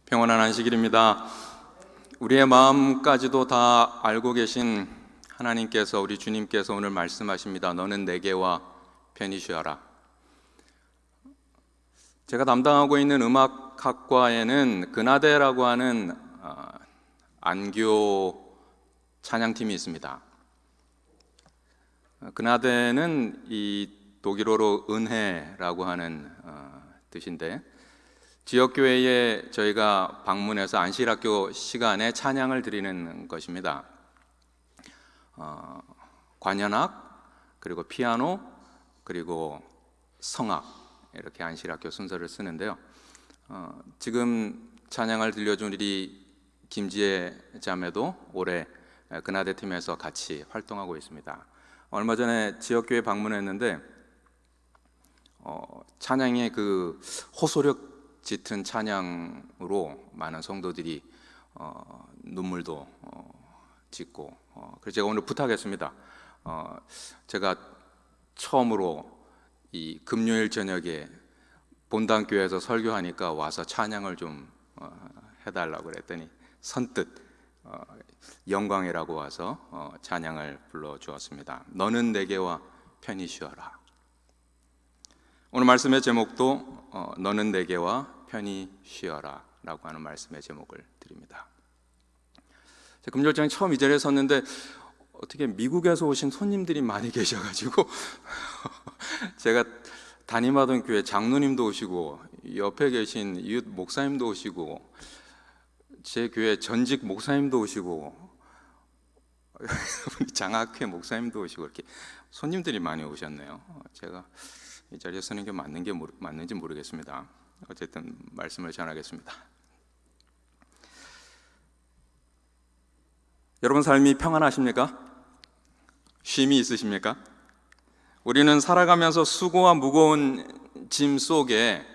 평안한 안식일입니다. 우리의 마음까지도 다 알고 계신 하나님께서, 우리 주님께서 오늘 말씀하십니다. 너는 내게와 편히 쉬어라. 제가 담당하고 있는 음악학과에는 근하대라고 하는 안교 찬양팀이 있습니다. 근하대는 이 독일어로 은혜라고 하는 뜻인데, 지역교회에 저희가 방문해서 안식일학교 시간에 찬양을 드리는 것입니다. 관현악, 그리고 피아노, 그리고 성악, 이렇게 안식일학교 순서를 쓰는데요. 지금 찬양을 들려준 우리 김지혜 자매도 올해 근하대 팀에서 같이 활동하고 있습니다. 얼마 전에 지역교회 방문했는데 찬양의 그 호소력 짙은 찬양으로 많은 성도들이 눈물도 짓고, 그래서 제가 오늘 부탁했습니다. 제가 처음으로 이 금요일 저녁에 본당교회에서 설교하니까 와서 찬양을 좀 해달라고 그랬더니 선뜻 영광이라고 와서 찬양을 불러주었습니다. 너는 내게와 편히 쉬어라. 오늘 말씀의 제목도 너는 내게와 편히 쉬어라 라고 하는 말씀의 제목을 드립니다. 금요일장에 처음 이 자리에 섰는데 어떻게 미국에서 오신 손님들이 많이 계셔가지고 제가 담임하던 교회 장로님도 오시고 옆에 계신 이웃 목사님도 오시고 제 교회 전직 목사님도 오시고 장학회 목사님도 오시고 이렇게 손님들이 많이 오셨네요. 제가 이 자리에 서는 게 맞는지 모르겠습니다. 어쨌든 말씀을 전하겠습니다. 여러분 삶이 평안하십니까? 쉼이 있으십니까? 우리는 살아가면서 수고와 무거운 짐 속에,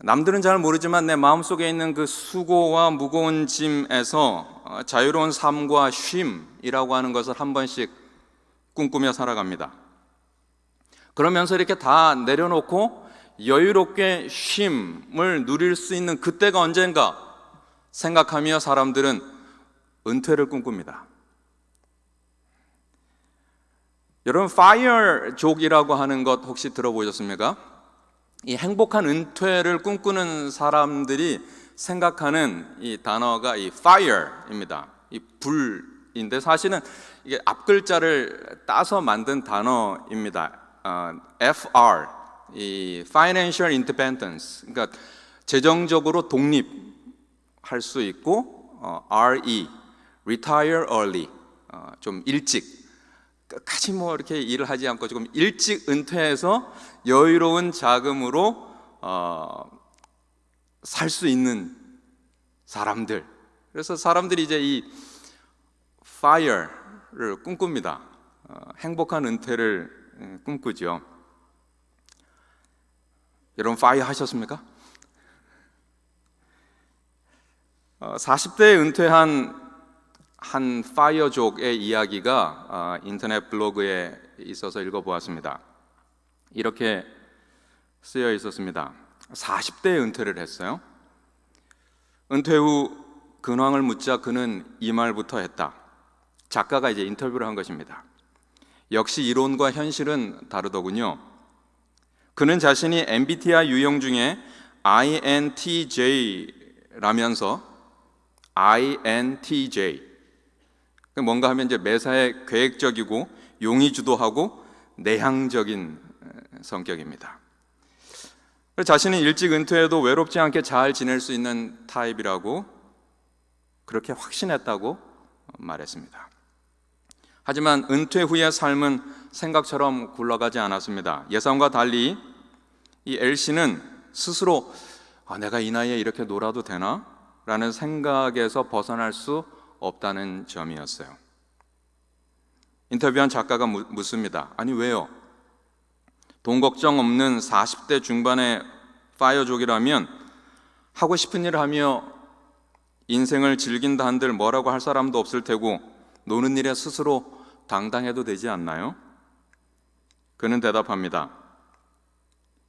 남들은 잘 모르지만 내 마음속에 있는 그 수고와 무거운 짐에서 자유로운 삶과 쉼이라고 하는 것을 한 번씩 꿈꾸며 살아갑니다. 그러면서 이렇게 다 내려놓고 여유롭게 쉼을 누릴 수 있는 그때가 언젠가 생각하며 사람들은 은퇴를 꿈꿉니다. 여러분, FIRE족이라고 하는 것 혹시 들어보셨습니까? 이 행복한 은퇴를 꿈꾸는 사람들이 생각하는 이 단어가 이 FIRE입니다. 이 불인데 사실은 이게 앞글자를 따서 만든 단어입니다. FR, 이 Financial Independence, 그러니까 재정적으로 독립할 수 있고, RE, Retire Early, 좀 일찍, 끝까지 뭐 이렇게 일을 하지 않고 조금 일찍 은퇴해서 여유로운 자금으로 살 수 있는 사람들. 그래서 사람들이 이제 이 FIRE를 꿈꿉니다. 행복한 은퇴를 꿈꾸죠. 여러분 FIRE 하셨습니까? 40대에 은퇴한 한 FIRE족의 이야기가 인터넷 블로그에 있어서 읽어보았습니다. 이렇게 쓰여 있었습니다. 40대에 은퇴를 했어요. 은퇴 후 근황을 묻자 그는 이 말부터 했다. 작가가 이제 인터뷰를 한 것입니다. 역시 이론과 현실은 다르더군요. 그는 자신이 MBTI 유형 중에 INTJ라면서 INTJ, 뭔가 하면 이제 매사에 계획적이고 용의주도하고 내향적인 성격입니다. 자신이 일찍 은퇴해도 외롭지 않게 잘 지낼 수 있는 타입이라고 그렇게 확신했다고 말했습니다. 하지만 은퇴 후의 삶은 생각처럼 굴러가지 않았습니다. 예상과 달리 이 L씨는 스스로 내가 이 나이에 이렇게 놀아도 되나? 라는 생각에서 벗어날 수 없다는 점이었어요. 인터뷰한 작가가 묻습니다. 아니 왜요? 돈 걱정 없는 40대 중반의 파이어족이라면 하고 싶은 일을 하며 인생을 즐긴다 한들 뭐라고 할 사람도 없을 테고 노는 일에 스스로 당당해도 되지 않나요? 그는 대답합니다.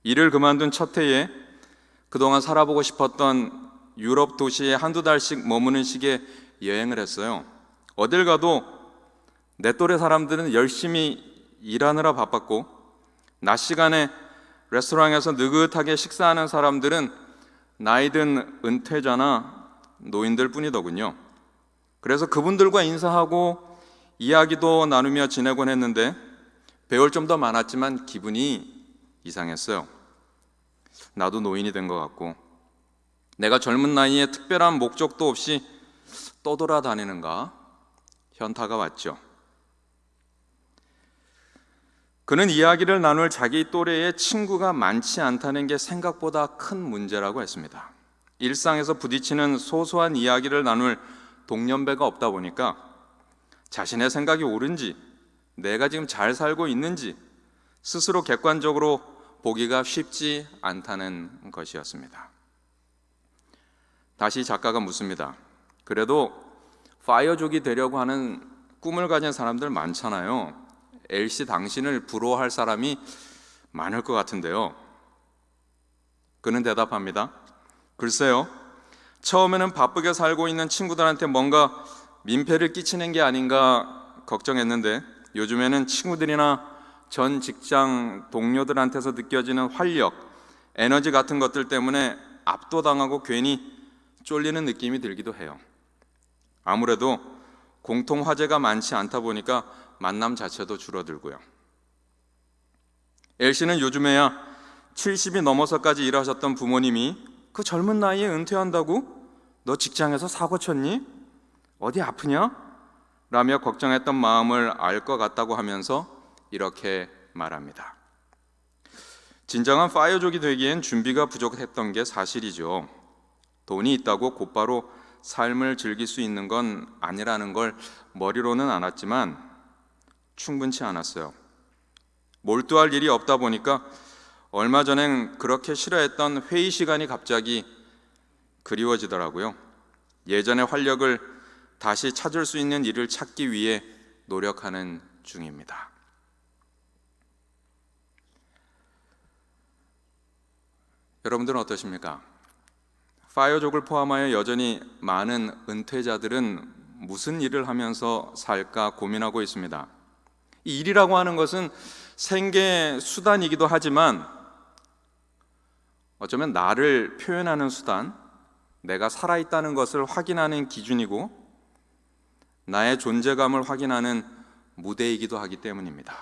일을 그만둔 첫 해에 그동안 살아보고 싶었던 유럽 도시에 한두 달씩 머무는 식의 여행을 했어요. 어딜 가도 내 또래 사람들은 열심히 일하느라 바빴고 낮 시간에 레스토랑에서 느긋하게 식사하는 사람들은 나이든 은퇴자나 노인들 뿐이더군요. 그래서 그분들과 인사하고 이야기도 나누며 지내곤 했는데 배울 점도 많았지만 기분이 이상했어요. 나도 노인이 된 것 같고 내가 젊은 나이에 특별한 목적도 없이 떠돌아다니는가 현타가 왔죠. 그는 이야기를 나눌 자기 또래의 친구가 많지 않다는 게 생각보다 큰 문제라고 했습니다. 일상에서 부딪히는 소소한 이야기를 나눌 동년배가 없다 보니까 자신의 생각이 옳은지, 내가 지금 잘 살고 있는지 스스로 객관적으로 보기가 쉽지 않다는 것이었습니다. 다시 작가가 묻습니다. 그래도 파이어족이 되려고 하는 꿈을 가진 사람들 많잖아요. 엘씨 당신을 부러워할 사람이 많을 것 같은데요. 그는 대답합니다. 글쎄요, 처음에는 바쁘게 살고 있는 친구들한테 뭔가 민폐를 끼치는 게 아닌가 걱정했는데 요즘에는 친구들이나 전 직장 동료들한테서 느껴지는 활력, 에너지 같은 것들 때문에 압도당하고 괜히 쫄리는 느낌이 들기도 해요. 아무래도 공통 화제가 많지 않다 보니까 만남 자체도 줄어들고요. 엘씨는 요즘에야 70이 넘어서까지 일하셨던 부모님이 그 젊은 나이에 은퇴한다고? 너 직장에서 사고 쳤니? 어디 아프냐? 라며 걱정했던 마음을 알 것 같다고 하면서 이렇게 말합니다. 진정한 파이어족이 되기엔 준비가 부족했던 게 사실이죠. 돈이 있다고 곧바로 삶을 즐길 수 있는 건 아니라는 걸 머리로는 알았지만 충분치 않았어요. 몰두할 일이 없다 보니까 얼마 전엔 그렇게 싫어했던 회의 시간이 갑자기 그리워지더라고요. 예전의 활력을 다시 찾을 수 있는 일을 찾기 위해 노력하는 중입니다. 여러분들은 어떠십니까? 파이어족을 포함하여 여전히 많은 은퇴자들은 무슨 일을 하면서 살까 고민하고 있습니다. 이 일이라고 하는 것은 생계 수단이기도 하지만 어쩌면 나를 표현하는 수단, 내가 살아있다는 것을 확인하는 기준이고 나의 존재감을 확인하는 무대이기도 하기 때문입니다.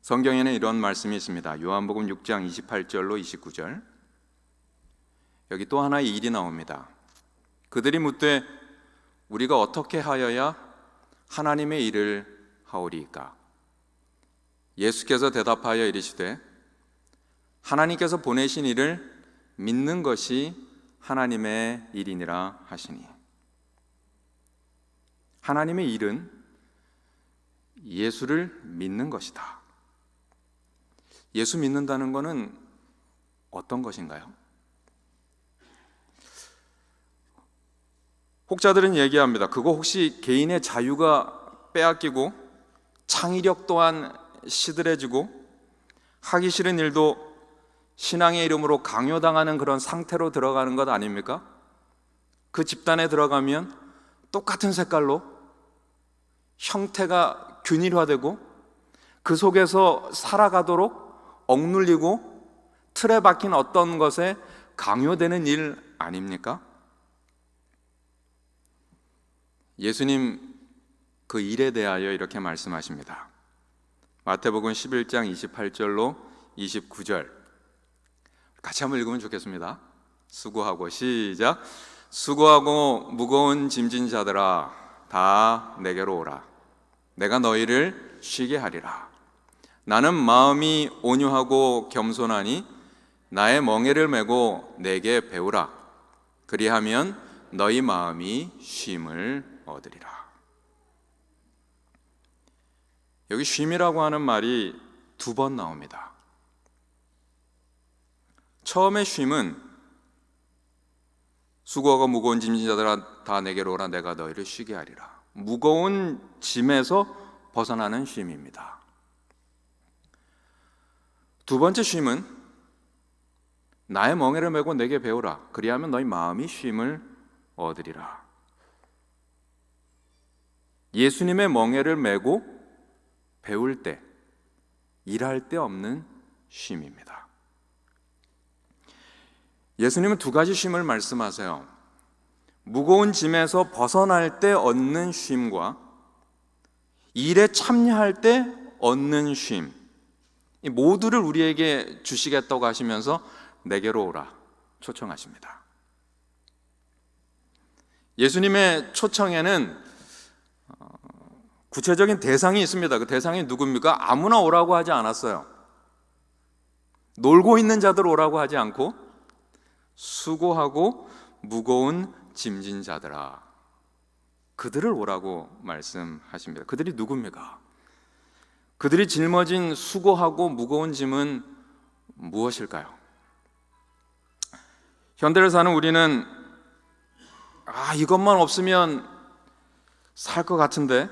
성경에는 이런 말씀이 있습니다. 요한복음 6장 28절로 29절. 여기 또 하나의 일이 나옵니다. 그들이 묻되 우리가 어떻게 하여야 하나님의 일을 하오리이까? 예수께서 대답하여 이르시되 하나님께서 보내신 이를 믿는 것이 하나님의 일이니라 하시니. 하나님의 일은 예수를 믿는 것이다. 예수 믿는다는 것은 어떤 것인가요? 혹자들은 얘기합니다. 그거 혹시 개인의 자유가 빼앗기고 창의력 또한 시들해지고 하기 싫은 일도 신앙의 이름으로 강요당하는 그런 상태로 들어가는 것 아닙니까? 그 집단에 들어가면 똑같은 색깔로 형태가 균일화되고 그 속에서 살아가도록 억눌리고 틀에 박힌 어떤 것에 강요되는 일 아닙니까? 예수님 그 일에 대하여 이렇게 말씀하십니다. 마태복음 11장 28절로 29절 같이 한번 읽으면 좋겠습니다. 수고하고 시작. 수고하고 무거운 짐진 자들아 다 내게로 오라. 내가 너희를 쉬게 하리라. 나는 마음이 온유하고 겸손하니 나의 멍에를 메고 내게 배우라. 그리하면 너희 마음이 쉼을 얻으리라. 여기 쉼이라고 하는 말이 두 번 나옵니다. 처음에 쉼은 수고하고 무거운 짐진 자들아 다 내게로 오라. 내가 너희를 쉬게 하리라. 무거운 짐에서 벗어나는 쉼입니다. 두 번째 쉼은 나의 멍에를 메고 내게 배우라. 그리하면 너희 마음이 쉼을 얻으리라. 예수님의 멍에를 메고 배울 때, 일할 때 없는 쉼입니다. 예수님은 두 가지 쉼을 말씀하세요. 무거운 짐에서 벗어날 때 얻는 쉼과 일에 참여할 때 얻는 쉼, 이 모두를 우리에게 주시겠다고 하시면서 내게로 오라 초청하십니다. 예수님의 초청에는 구체적인 대상이 있습니다. 그 대상이 누굽니까? 아무나 오라고 하지 않았어요. 놀고 있는 자들 오라고 하지 않고 수고하고 무거운 짐진 자들아, 그들을 오라고 말씀하십니다. 그들이 누굽니까? 그들이 짊어진 수고하고 무거운 짐은 무엇일까요? 현대를 사는 우리는 이것만 없으면 살 것 같은데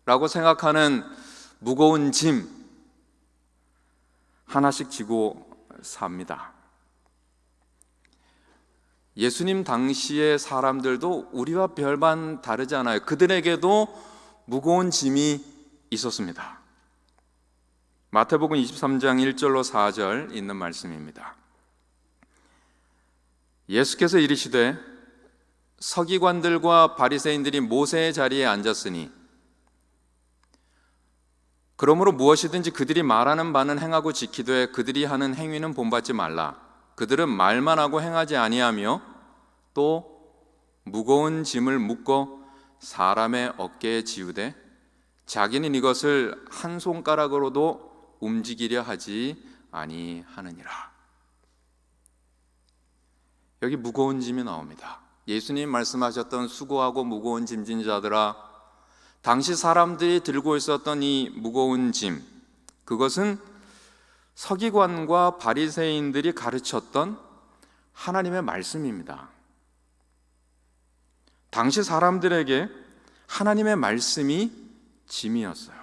라고 생각하는 무거운 짐 하나씩 지고 삽니다. 예수님 당시의 사람들도 우리와 별반 다르지 않아요. 그들에게도 무거운 짐이 있었습니다. 마태복음 23장 1절로 4절 있는 말씀입니다. 예수께서 이르시되 서기관들과 바리새인들이 모세의 자리에 앉았으니 그러므로 무엇이든지 그들이 말하는 바는 행하고 지키되 그들이 하는 행위는 본받지 말라. 그들은 말만 하고 행하지 아니하며 또 무거운 짐을 묶어 사람의 어깨에 지우되 자기는 이것을 한 손가락으로도 움직이려 하지 아니하느니라. 여기 무거운 짐이 나옵니다. 예수님 말씀하셨던 수고하고 무거운 짐진 자들아, 당시 사람들이 들고 있었던 이 무거운 짐, 그것은 서기관과 바리새인들이 가르쳤던 하나님의 말씀입니다. 당시 사람들에게 하나님의 말씀이 짐이었어요.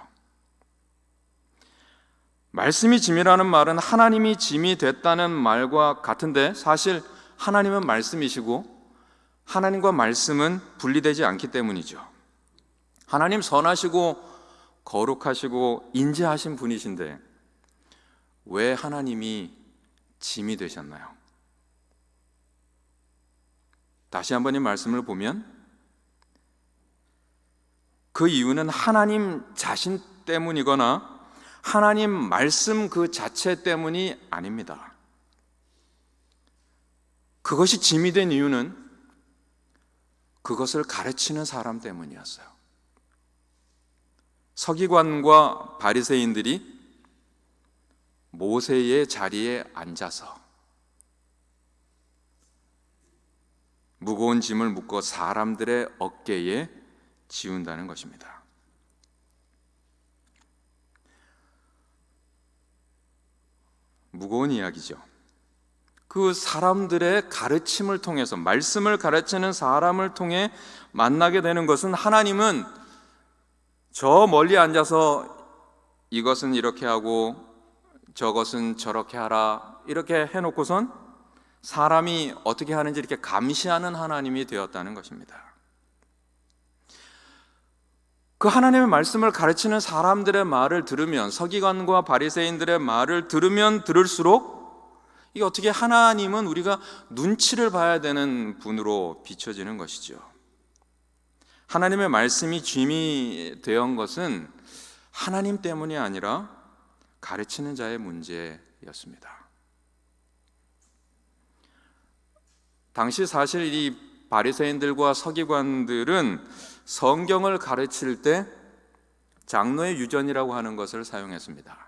말씀이 짐이라는 말은 하나님이 짐이 됐다는 말과 같은데 사실 하나님은 말씀이시고 하나님과 말씀은 분리되지 않기 때문이죠. 하나님 선하시고 거룩하시고 인자하신 분이신데 왜 하나님이 짐이 되셨나요? 다시 한번 이 말씀을 보면 그 이유는 하나님 자신 때문이거나 하나님 말씀 그 자체 때문이 아닙니다. 그것이 짐이 된 이유는 그것을 가르치는 사람 때문이었어요. 서기관과 바리새인들이 모세의 자리에 앉아서 무거운 짐을 묶어 사람들의 어깨에 지운다는 것입니다. 무거운 이야기죠. 그 사람들의 가르침을 통해서, 말씀을 가르치는 사람을 통해 만나게 되는 것은 하나님은 저 멀리 앉아서 이것은 이렇게 하고 저것은 저렇게 하라 이렇게 해놓고선 사람이 어떻게 하는지 이렇게 감시하는 하나님이 되었다는 것입니다. 그 하나님의 말씀을 가르치는 사람들의 말을 들으면, 서기관과 바리새인들의 말을 들으면 들을수록 이게 어떻게 하나님은 우리가 눈치를 봐야 되는 분으로 비춰지는 것이죠. 하나님의 말씀이 짐이 되었던 것은 하나님 때문이 아니라 가르치는 자의 문제였습니다. 당시 사실 이 바리새인들과 서기관들은 성경을 가르칠 때 장로의 유전이라고 하는 것을 사용했습니다.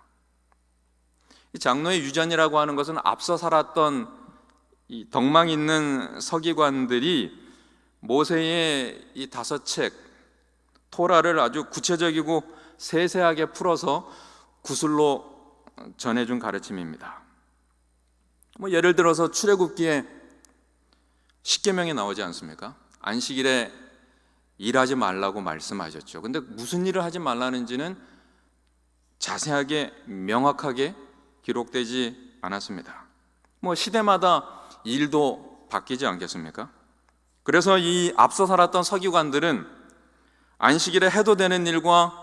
이 장로의 유전이라고 하는 것은 앞서 살았던 이 덕망 있는 서기관들이 모세의 이 5책 토라를 아주 구체적이고 세세하게 풀어서 구술로 전해준 가르침입니다. 예를 들어서 출애굽기에 십계명이 나오지 않습니까? 안식일에 일하지 말라고 말씀하셨죠. 근데 무슨 일을 하지 말라는지는 자세하게 명확하게 기록되지 않았습니다. 시대마다 일도 바뀌지 않겠습니까? 그래서 이 앞서 살았던 서기관들은 안식일에 해도 되는 일과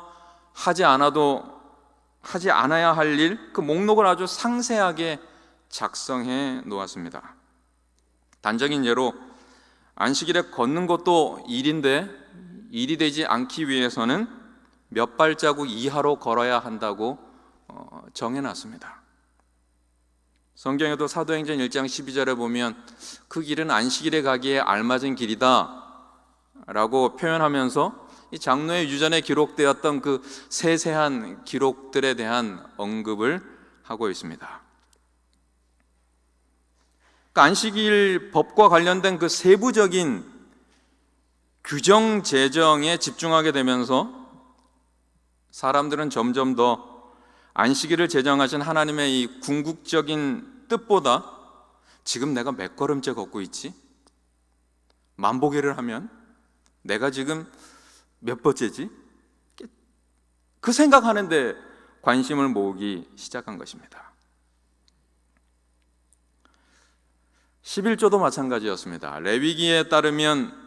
하지 않아야 할 일, 그 목록을 아주 상세하게 작성해 놓았습니다. 단적인 예로 안식일에 걷는 것도 일인데 일이 되지 않기 위해서는 몇 발자국 이하로 걸어야 한다고 정해놨습니다. 성경에도 사도행전 1장 12절에 보면 그 길은 안식일에 가기에 알맞은 길이다 라고 표현하면서 이 장로의 유전에 기록되었던 그 세세한 기록들에 대한 언급을 하고 있습니다. 그러니까 안식일 법과 관련된 그 세부적인 규정 제정에 집중하게 되면서 사람들은 점점 더 안식일을 제정하신 하나님의 이 궁극적인 뜻보다 지금 내가 몇 걸음째 걷고 있지? 만보기를 하면 내가 지금 몇 번째지? 그 생각하는데 관심을 모으기 시작한 것입니다. 11조도 마찬가지였습니다. 레위기에 따르면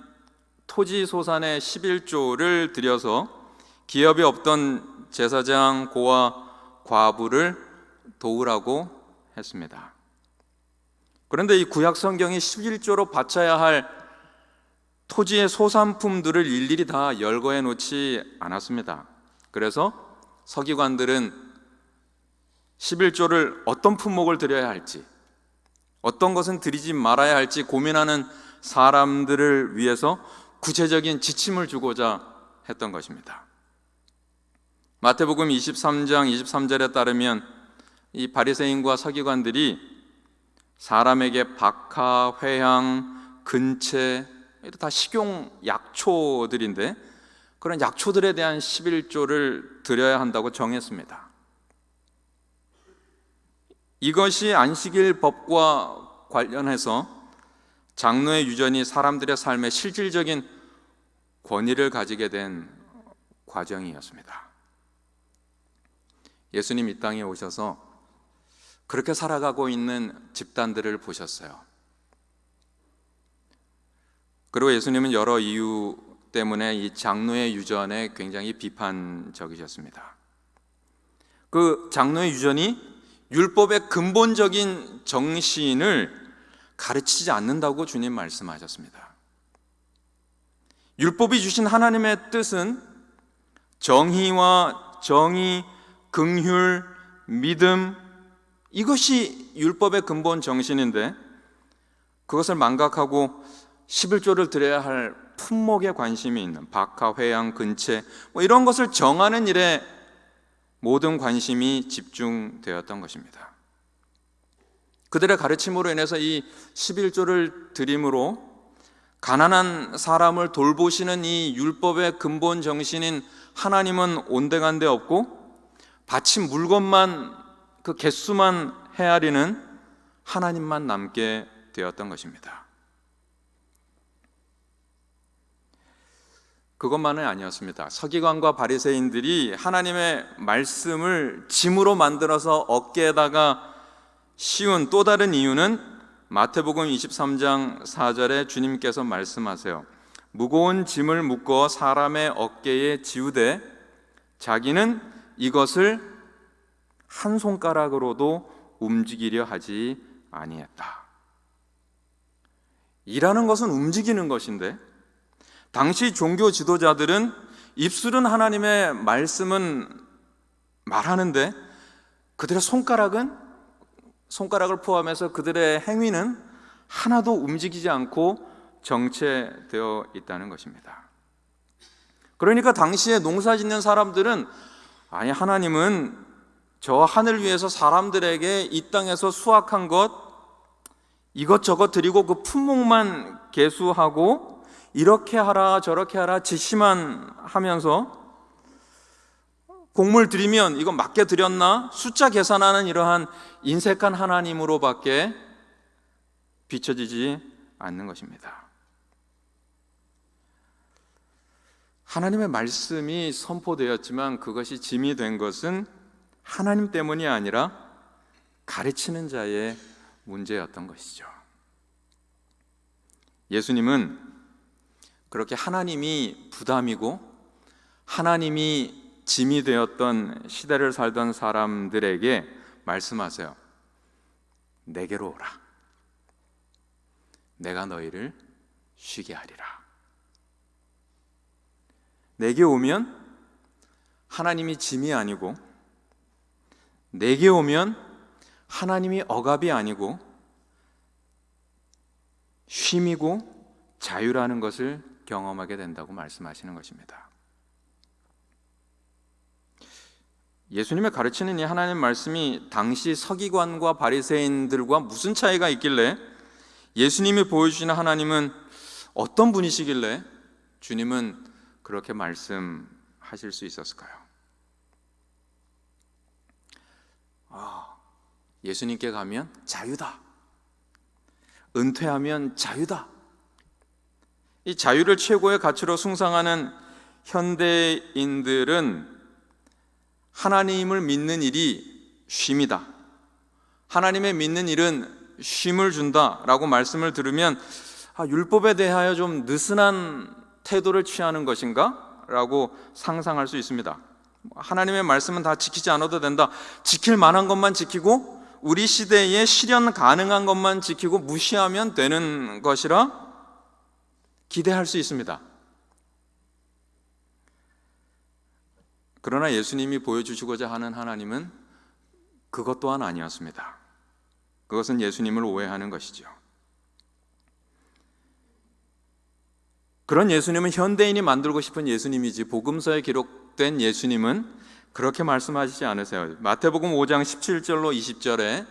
토지 소산의 11조를 들여서 기업이 없던 제사장, 고아, 과부를 도우라고 했습니다. 그런데 이 구약 성경이 11조로 바쳐야 할 토지의 소산품들을 일일이 다 열거해 놓지 않았습니다. 그래서 서기관들은 11조를 어떤 품목을 드려야 할지, 어떤 것은 드리지 말아야 할지 고민하는 사람들을 위해서 구체적인 지침을 주고자 했던 것입니다. 마태복음 23장 23절에 따르면 이 바리새인과 서기관들이 사람에게 박하, 회향, 근채, 다 식용 약초들인데 그런 약초들에 대한 11조를 드려야 한다고 정했습니다. 이것이 안식일 법과 관련해서 장로의 유전이 사람들의 삶에 실질적인 권위를 가지게 된 과정이었습니다. 예수님 이 땅에 오셔서 그렇게 살아가고 있는 집단들을 보셨어요. 그리고 예수님은 여러 이유 때문에 이 장로의 유전에 굉장히 비판적이셨습니다. 그 장로의 유전이 율법의 근본적인 정신을 가르치지 않는다고 주님 말씀하셨습니다. 율법이 주신 하나님의 뜻은 정의와 정의, 긍휼, 믿음, 이것이 율법의 근본 정신인데 그것을 망각하고 11조를 드려야 할 품목에 관심이 있는 박하, 회향, 근채 이런 것을 정하는 일에 모든 관심이 집중되었던 것입니다. 그들의 가르침으로 인해서 이 11조를 드림으로 가난한 사람을 돌보시는 이 율법의 근본 정신인 하나님은 온데간데 없고 바친 물건만 그 개수만 헤아리는 하나님만 남게 되었던 것입니다. 그것만은 아니었습니다. 서기관과 바리새인들이 하나님의 말씀을 짐으로 만들어서 어깨에다가 씌운 또 다른 이유는 마태복음 23장 4절에 주님께서 말씀하세요. 무거운 짐을 묶어 사람의 어깨에 지우되 자기는 이것을 한 손가락으로도 움직이려 하지 아니했다. 일하는 것은 움직이는 것인데 당시 종교 지도자들은 입술은 하나님의 말씀은 말하는데 그들의 손가락을 포함해서 그들의 행위는 하나도 움직이지 않고 정체되어 있다는 것입니다. 그러니까 당시에 농사 짓는 사람들은 아니 하나님은 저 하늘 위에서 사람들에게 이 땅에서 수확한 것 이것저것 드리고 그 품목만 계수하고 이렇게 하라 저렇게 하라 지시만 하면서 곡물 드리면 이거 맞게 드렸나? 숫자 계산하는 이러한 인색한 하나님으로밖에 비춰지지 않는 것입니다. 하나님의 말씀이 선포되었지만 그것이 짐이 된 것은 하나님 때문이 아니라 가르치는 자의 문제였던 것이죠. 예수님은 그렇게 하나님이 부담이고 하나님이 짐이 되었던 시대를 살던 사람들에게 말씀하세요. 내게로 오라. 내가 너희를 쉬게 하리라. 내게 오면 하나님이 짐이 아니고, 내게 오면 하나님이 억압이 아니고 쉼이고 자유라는 것을 경험하게 된다고 말씀하시는 것입니다. 예수님의 가르치는 이 하나님 말씀이 당시 서기관과 바리새인들과 무슨 차이가 있길래, 예수님이 보여주시는 하나님은 어떤 분이시길래 주님은 그렇게 말씀하실 수 있었을까요? 예수님께 가면 자유다. 은퇴하면 자유다. 이 자유를 최고의 가치로 숭상하는 현대인들은 하나님을 믿는 일이 쉼이다. 하나님의 믿는 일은 쉼을 준다라고 말씀을 들으면 율법에 대하여 좀 느슨한 태도를 취하는 것인가? 라고 상상할 수 있습니다. 하나님의 말씀은 다 지키지 않아도 된다. 지킬 만한 것만 지키고 우리 시대에 실현 가능한 것만 지키고 무시하면 되는 것이라 기대할 수 있습니다. 그러나 예수님이 보여주시고자 하는 하나님은 그것 또한 아니었습니다. 그것은 예수님을 오해하는 것이죠. 그런 예수님은 현대인이 만들고 싶은 예수님이지, 복음서에 기록된 예수님은 그렇게 말씀하시지 않으세요. 마태복음 5장 17절로 20절에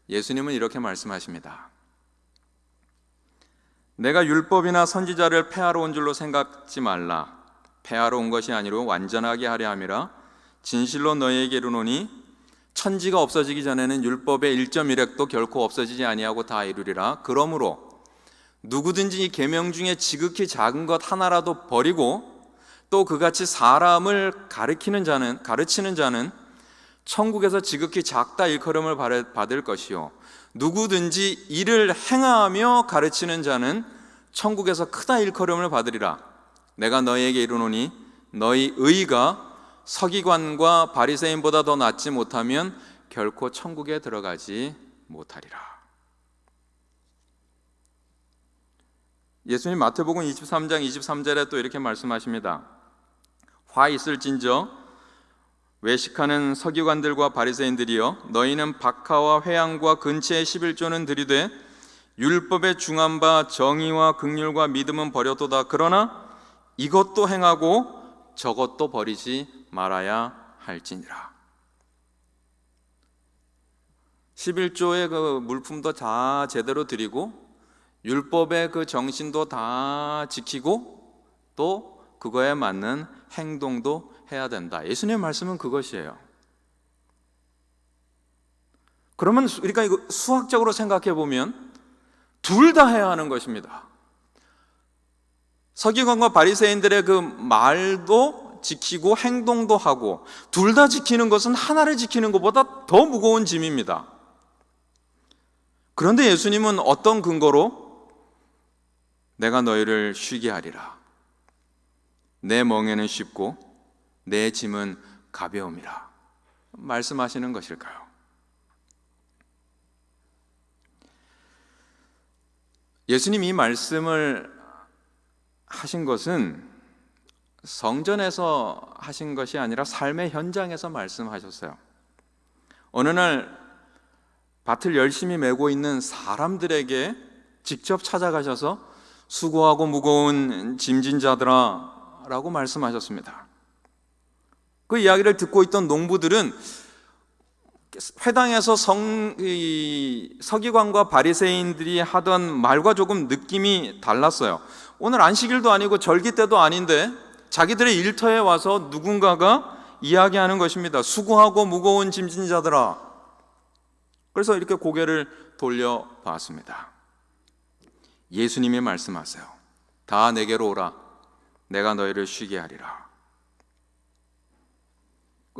예수님은 이렇게 말씀하십니다. 내가 율법이나 선지자를 폐하러 온 줄로 생각지 말라. 폐하러 온 것이 아니로 완전하게 하려 함이라. 진실로 너희에게 이르노니 천지가 없어지기 전에는 율법의 1.1획도 결코 없어지지 아니하고 다 이루리라. 그러므로 누구든지 이 계명 중에 지극히 작은 것 하나라도 버리고 또 그같이 사람을 가르치는 자는 천국에서 지극히 작다 일컬음을 받을 것이요, 누구든지 이를 행하며 가르치는 자는 천국에서 크다 일컬음을 받으리라. 내가 너희에게 이르노니 너희 의가 서기관과 바리새인보다 더 낫지 못하면 결코 천국에 들어가지 못하리라. 예수님 마태복음 23장 23절에 또 이렇게 말씀하십니다. 화 있을진저 외식하는 서기관들과 바리새인들이여, 너희는 박하와 회향과 근체의 11조는 들이되 율법에 중한 바 정의와 긍휼과 믿음은 버렸도다. 그러나 이것도 행하고 저것도 버리지 말아야 할지니라. 11조의 그 물품도 다 제대로 드리고 율법의 그 정신도 다 지키고 또 그거에 맞는 행동도 해야 된다. 예수님의 말씀은 그것이에요. 그러면 우리가 이거 수학적으로 생각해 보면 둘 다 해야 하는 것입니다. 서기관과 바리새인들의 그 말도 지키고 행동도 하고 둘 다 지키는 것은 하나를 지키는 것보다 더 무거운 짐입니다. 그런데 예수님은 어떤 근거로 내가 너희를 쉬게 하리라, 내 멍에는 쉽고 내 짐은 가벼움이라 말씀하시는 것일까요? 예수님이 이 말씀을 하신 것은 성전에서 하신 것이 아니라 삶의 현장에서 말씀하셨어요. 어느 날 밭을 열심히 메고 있는 사람들에게 직접 찾아가셔서 수고하고 무거운 짐진 자들아 라고 말씀하셨습니다. 그 이야기를 듣고 있던 농부들은 회당에서 서기관과 바리새인들이 하던 말과 조금 느낌이 달랐어요. 오늘 안식일도 아니고 절기 때도 아닌데 자기들의 일터에 와서 누군가가 이야기하는 것입니다. 수고하고 무거운 짐진 자들아. 그래서 이렇게 고개를 돌려봤습니다. 예수님이 말씀하세요. 다 내게로 오라. 내가 너희를 쉬게 하리라.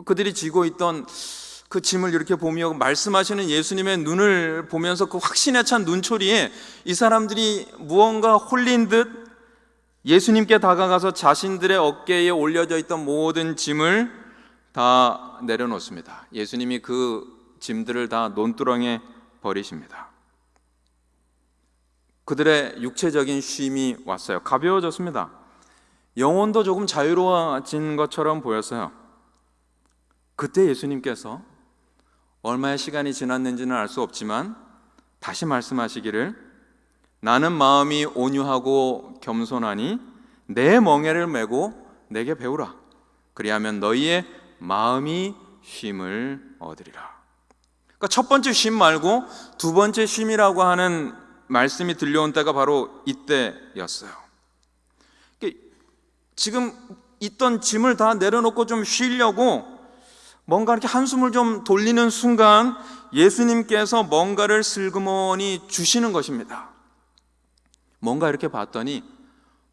그들이 지고 있던 그 짐을 이렇게 보며 말씀하시는 예수님의 눈을 보면서 그 확신에 찬 눈초리에 이 사람들이 무언가 홀린 듯 예수님께 다가가서 자신들의 어깨에 올려져 있던 모든 짐을 다 내려놓습니다. 예수님이 그 짐들을 다 논두렁에 버리십니다. 그들의 육체적인 쉼이 왔어요. 가벼워졌습니다. 영혼도 조금 자유로워진 것처럼 보였어요. 그때 예수님께서 얼마의 시간이 지났는지는 알 수 없지만 다시 말씀하시기를, 나는 마음이 온유하고 겸손하니 내 멍에를 메고 내게 배우라. 그리하면 너희의 마음이 쉼을 얻으리라. 그러니까 첫 번째 쉼 말고 두 번째 쉼이라고 하는 말씀이 들려온 때가 바로 이때였어요. 지금 있던 짐을 다 내려놓고 좀 쉬려고 뭔가 이렇게 한숨을 좀 돌리는 순간 예수님께서 뭔가를 슬그머니 주시는 것입니다. 뭔가 이렇게 봤더니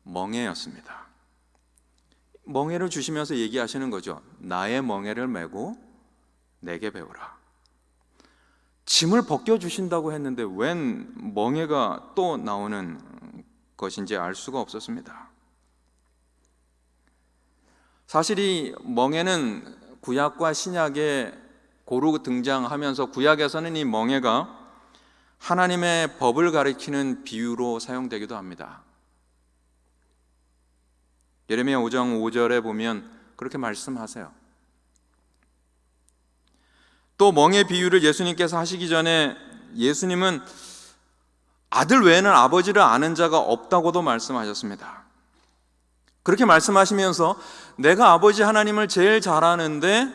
멍에였습니다. 멍에를 주시면서 얘기하시는 거죠. 나의 멍에를 메고 내게 배우라. 짐을 벗겨주신다고 했는데 웬 멍에가 또 나오는 것인지 알 수가 없었습니다. 사실 이 멍에는 구약과 신약에 고루 등장하면서 구약에서는 이 멍에가 하나님의 법을 가리키는 비유로 사용되기도 합니다. 예레미야 5장 5절에 보면 그렇게 말씀하세요. 또 멍에 비유를 예수님께서 하시기 전에 예수님은 아들 외에는 아버지를 아는 자가 없다고도 말씀하셨습니다. 그렇게 말씀하시면서 내가 아버지 하나님을 제일 잘 아는데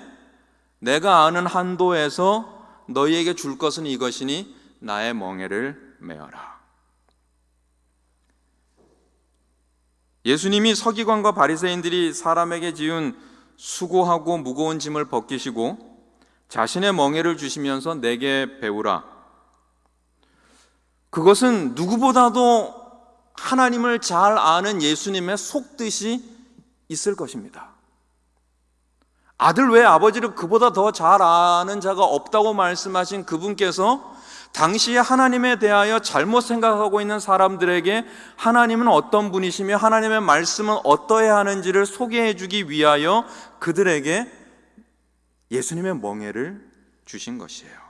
내가 아는 한도에서 너희에게 줄 것은 이것이니 나의 멍에를 메어라. 예수님이 서기관과 바리새인들이 사람에게 지은 수고하고 무거운 짐을 벗기시고 자신의 멍에를 주시면서 내게 배우라. 그것은 누구보다도 하나님을 잘 아는 예수님의 속뜻이 있을 것입니다. 아들 외에 아버지를 그보다 더 잘 아는 자가 없다고 말씀하신 그분께서 당시에 하나님에 대하여 잘못 생각하고 있는 사람들에게 하나님은 어떤 분이시며 하나님의 말씀은 어떠해야 하는지를 소개해 주기 위하여 그들에게 예수님의 멍에를 주신 것이에요.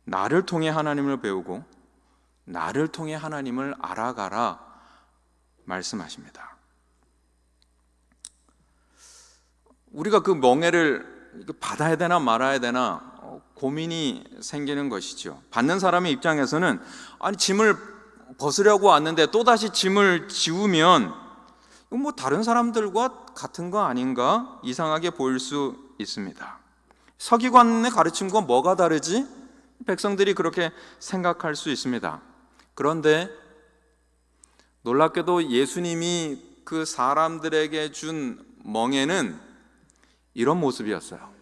나를 통해 하나님을 배우고 나를 통해 하나님을 알아가라 말씀하십니다. 우리가 그 멍에를 받아야 되나 말아야 되나 고민이 생기는 것이죠. 받는 사람의 입장에서는 아니 짐을 벗으려고 왔는데 또다시 짐을 지우면 뭐 다른 사람들과 같은 거 아닌가 이상하게 보일 수 있습니다. 서기관의 가르침과 뭐가 다르지? 백성들이 그렇게 생각할 수 있습니다. 그런데 놀랍게도 예수님이 그 사람들에게 준 멍에는 이런 모습이었어요.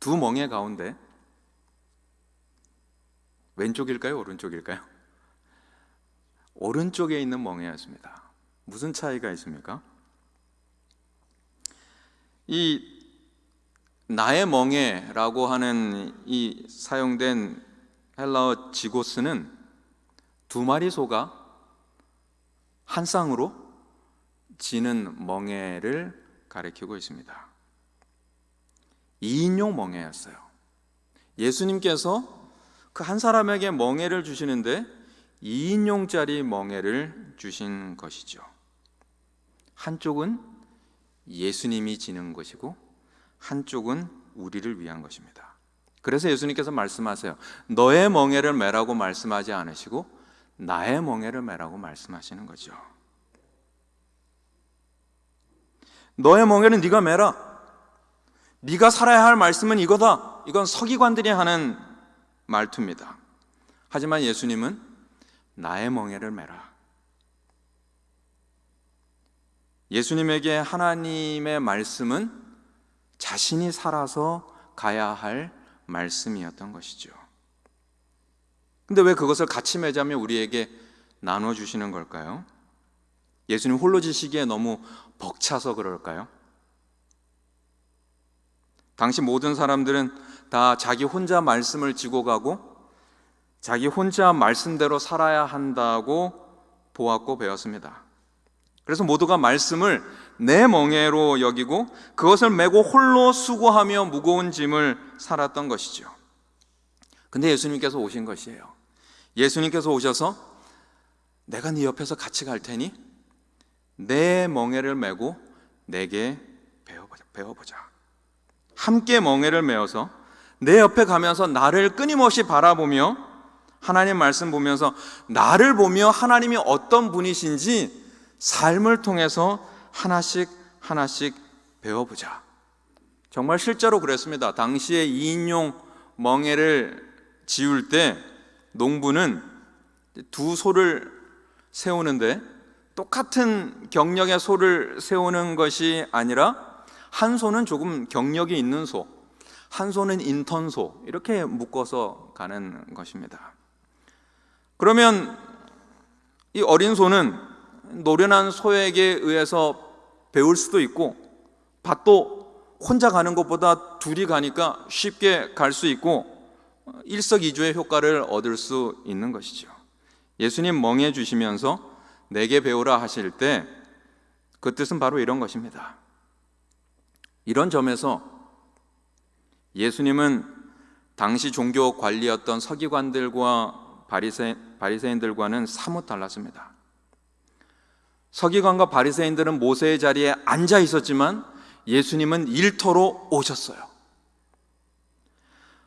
두 멍에 가운데 왼쪽일까요? 오른쪽일까요? 오른쪽에 있는 멍에였습니다. 무슨 차이가 있습니까? 이 나의 멍에라고 하는 이 사용된 헬라어 지고스는 두 마리 소가 한 쌍으로 지는 멍에를 가리키고 있습니다. 2인용 멍에였어요. 예수님께서 그 한 사람에게 멍에를 주시는데 2인용짜리 멍에를 주신 것이죠. 한쪽은 예수님이 지는 것이고 한쪽은 우리를 위한 것입니다. 그래서 예수님께서 말씀하세요. 너의 멍에를 메라고 말씀하지 않으시고 나의 멍에를 메라고 말씀하시는 거죠. 너의 멍에는 네가 메라. 네가 살아야 할 말씀은 이거다. 이건 서기관들이 하는 말투입니다. 하지만 예수님은 나의 멍에를 메라. 예수님에게 하나님의 말씀은 자신이 살아서 가야 할 말씀이었던 것이죠. 근데 왜 그것을 같이 맺자며 우리에게 나눠주시는 걸까요? 예수님 홀로 지시기에 너무 벅차서 그럴까요? 당시 모든 사람들은 다 자기 혼자 말씀을 지고 가고 자기 혼자 말씀대로 살아야 한다고 보았고 배웠습니다. 그래서 모두가 말씀을 내 멍에로 여기고 그것을 메고 홀로 수고하며 무거운 짐을 살았던 것이죠. 근데 예수님께서 오신 것이에요. 예수님께서 오셔서 내가 네 옆에서 같이 갈 테니 내 멍에를 메고 내게 배워보자. 함께 멍에를 메어서 내 옆에 가면서 나를 끊임없이 바라보며 하나님 말씀 보면서 나를 보며 하나님이 어떤 분이신지 삶을 통해서 하나씩 배워보자. 정말 실제로 그랬습니다. 당시에 2인용 멍에를 지울 때 농부는 두 소를 세우는데 똑같은 경력의 소를 세우는 것이 아니라 한 소는 조금 경력이 있는 소, 한 소는 인턴소, 이렇게 묶어서 가는 것입니다. 그러면 이 어린 소는 노련한 소에게 의해서 배울 수도 있고 밭도 혼자 가는 것보다 둘이 가니까 쉽게 갈 수 있고 일석이조의 효과를 얻을 수 있는 것이죠. 예수님 멍해 주시면서 내게 배우라 하실 때 그 뜻은 바로 이런 것입니다. 이런 점에서 예수님은 당시 종교 관리였던 서기관들과 바리새인들과는 사뭇 달랐습니다. 서기관과 바리새인들은 모세의 자리에 앉아 있었지만 예수님은 일터로 오셨어요.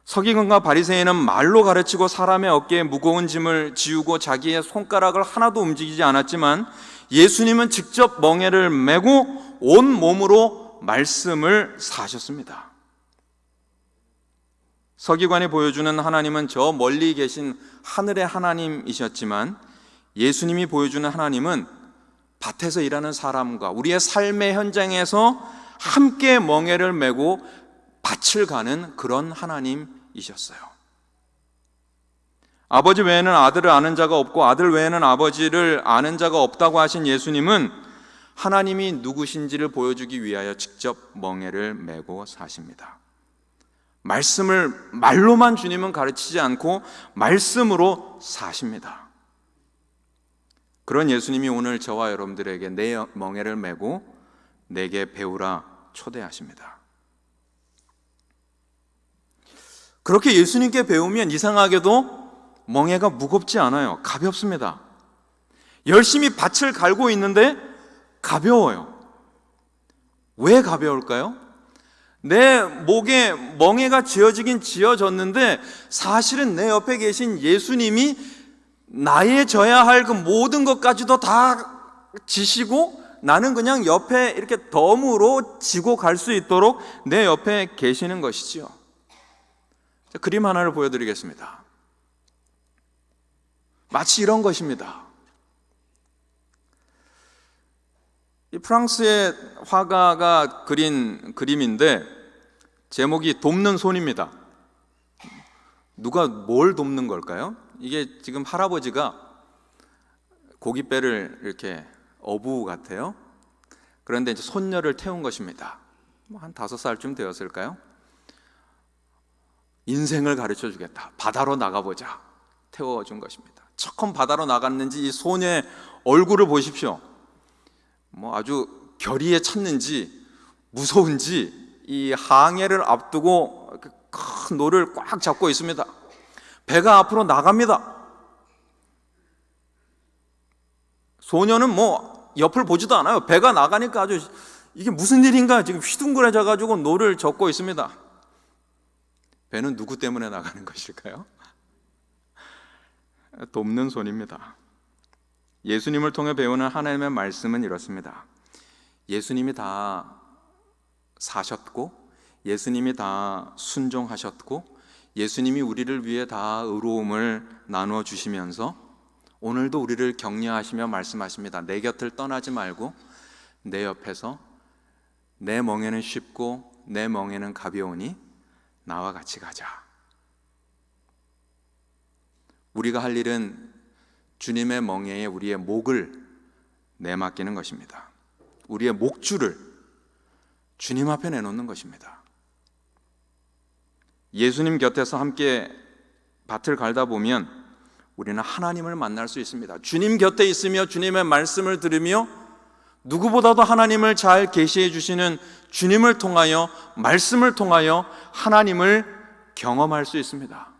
서기관과 바리새인은 말로 가르치고 사람의 어깨에 무거운 짐을 지우고 자기의 손가락을 하나도 움직이지 않았지만 예수님은 직접 멍에를 메고 온 몸으로 말씀을 사셨습니다. 서기관이 보여주는 하나님은 저 멀리 계신 하늘의 하나님이셨지만 예수님이 보여주는 하나님은 밭에서 일하는 사람과 우리의 삶의 현장에서 함께 멍에를 메고 밭을 가는 그런 하나님이셨어요. 아버지 외에는 아들을 아는 자가 없고 아들 외에는 아버지를 아는 자가 없다고 하신 예수님은 하나님이 누구신지를 보여주기 위하여 직접 멍에를 메고 사십니다. 말씀을 말로만 주님은 가르치지 않고 말씀으로 사십니다. 그런 예수님이 오늘 저와 여러분들에게 내 멍에를 메고 내게 배우라 초대하십니다. 그렇게 예수님께 배우면 이상하게도 멍에가 무겁지 않아요. 가볍습니다. 열심히 밭을 갈고 있는데 가벼워요. 왜 가벼울까요? 내 목에 멍에가 지어졌는데 사실은 내 옆에 계신 예수님이 나의 져야 할 그 모든 것까지도 다 지시고 나는 그냥 옆에 이렇게 덤으로 지고 갈 수 있도록 내 옆에 계시는 것이지요. 그림 하나를 보여드리겠습니다. 마치 이런 것입니다. 이 프랑스의 화가가 그린 그림인데 제목이 돕는 손입니다. 누가 뭘 돕는 걸까요? 이게 지금 할아버지가 고깃배를 이렇게 어부 같아요. 그런데 이제 손녀를 태운 것입니다. 한 5살쯤 되었을까요? 인생을 가르쳐 주겠다. 바다로 나가보자. 태워준 것입니다. 처음 바다로 나갔는지 이 소녀의 얼굴을 보십시오. 아주 결의에 찼는지 무서운지 이 항해를 앞두고 큰 노를 꽉 잡고 있습니다. 배가 앞으로 나갑니다. 소녀는 옆을 보지도 않아요. 배가 나가니까 아주 이게 무슨 일인가 지금 휘둥그레져 가지고 노를 젓고 있습니다. 배는 누구 때문에 나가는 것일까요? 돕는 손입니다. 예수님을 통해 배우는 하나님의 말씀은 이렇습니다. 예수님이 다 사셨고 예수님이 다 순종하셨고 예수님이 우리를 위해 다 의로움을 나누어 주시면서 오늘도 우리를 격려하시며 말씀하십니다. 내 곁을 떠나지 말고 내 옆에서 내 멍에는 쉽고 내 멍에는 가벼우니 나와 같이 가자. 우리가 할 일은 주님의 멍에에 우리의 목을 내맡기는 것입니다. 우리의 목줄을 주님 앞에 내놓는 것입니다. 예수님 곁에서 함께 밭을 갈다 보면 우리는 하나님을 만날 수 있습니다. 주님 곁에 있으며 주님의 말씀을 들으며 누구보다도 하나님을 잘 계시해 주시는 주님을 통하여, 말씀을 통하여 하나님을 경험할 수 있습니다.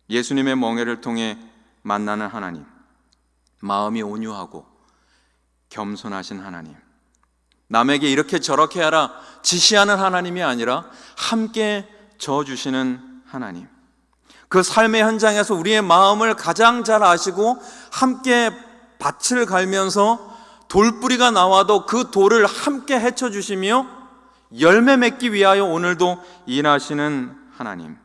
예수님의 멍에를 통해 만나는 하나님, 마음이 온유하고 겸손하신 하나님, 남에게 이렇게 저렇게 하라 지시하는 하나님이 아니라 함께 저어주시는 하나님, 그 삶의 현장에서 우리의 마음을 가장 잘 아시고 함께 밭을 갈면서 돌뿌리가 나와도 그 돌을 함께 헤쳐주시며 열매 맺기 위하여 오늘도 일하시는 하나님.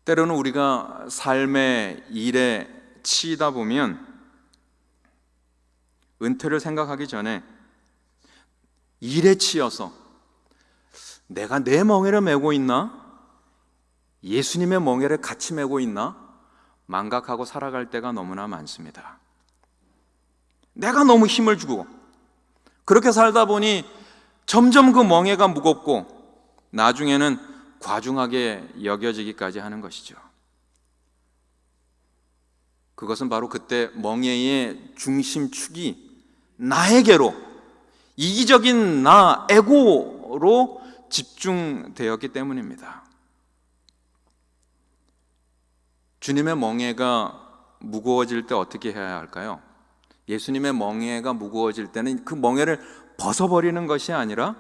때로는 우리가 삶의 일에 치이다 보면 은퇴를 생각하기 전에 일에 치여서 내가 내 멍에를 메고 있나? 예수님의 멍에를 같이 메고 있나? 망각하고 살아갈 때가 너무나 많습니다. 내가 너무 힘을 주고 그렇게 살다 보니 점점 그 멍에가 무겁고 나중에는 과중하게 여겨지기까지 하는 것이죠. 그것은 바로 그때 멍에의 중심축이 나에게로, 이기적인 나, 에고로 집중되었기 때문입니다. 주님의 멍에가 무거워질 때 어떻게 해야 할까요? 예수님의 멍에가 무거워질 때는 그 멍에를 벗어버리는 것이 아니라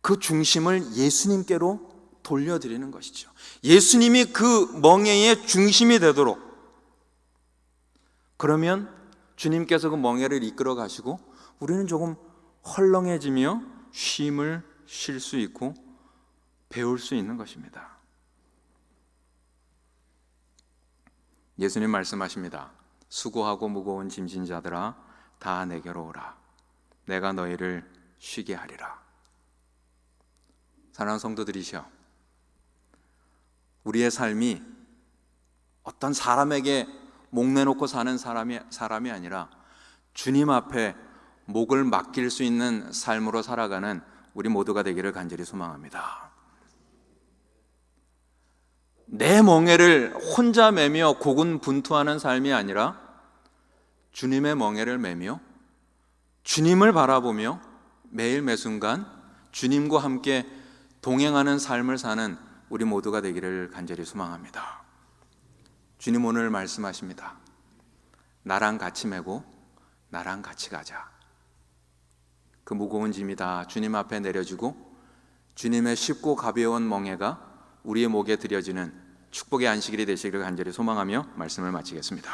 그 중심을 예수님께로 돌려드리는 것이죠. 예수님이 그 멍에의 중심이 되도록, 그러면 주님께서 그 멍에를 이끌어 가시고 우리는 조금 헐렁해지며 쉼을 쉴 수 있고 배울 수 있는 것입니다. 예수님 말씀하십니다. 수고하고 무거운 짐진 자들아 다 내게로 오라. 내가 너희를 쉬게 하리라. 사랑하는 성도들이시여, 우리의 삶이 어떤 사람에게 목 내놓고 사는 사람이 아니라 주님 앞에 목을 맡길 수 있는 삶으로 살아가는 우리 모두가 되기를 간절히 소망합니다. 내 멍에를 혼자 매며 고군분투하는 삶이 아니라 주님의 멍에를 매며 주님을 바라보며 매일 매순간 주님과 함께 동행하는 삶을 사는 우리 모두가 되기를 간절히 소망합니다. 주님 오늘 말씀하십니다. 나랑 같이 메고 나랑 같이 가자. 그 무거운 짐이 다 주님 앞에 내려주고 주님의 쉽고 가벼운 멍에가 우리의 목에 드려지는 축복의 안식일이 되시기를 간절히 소망하며 말씀을 마치겠습니다.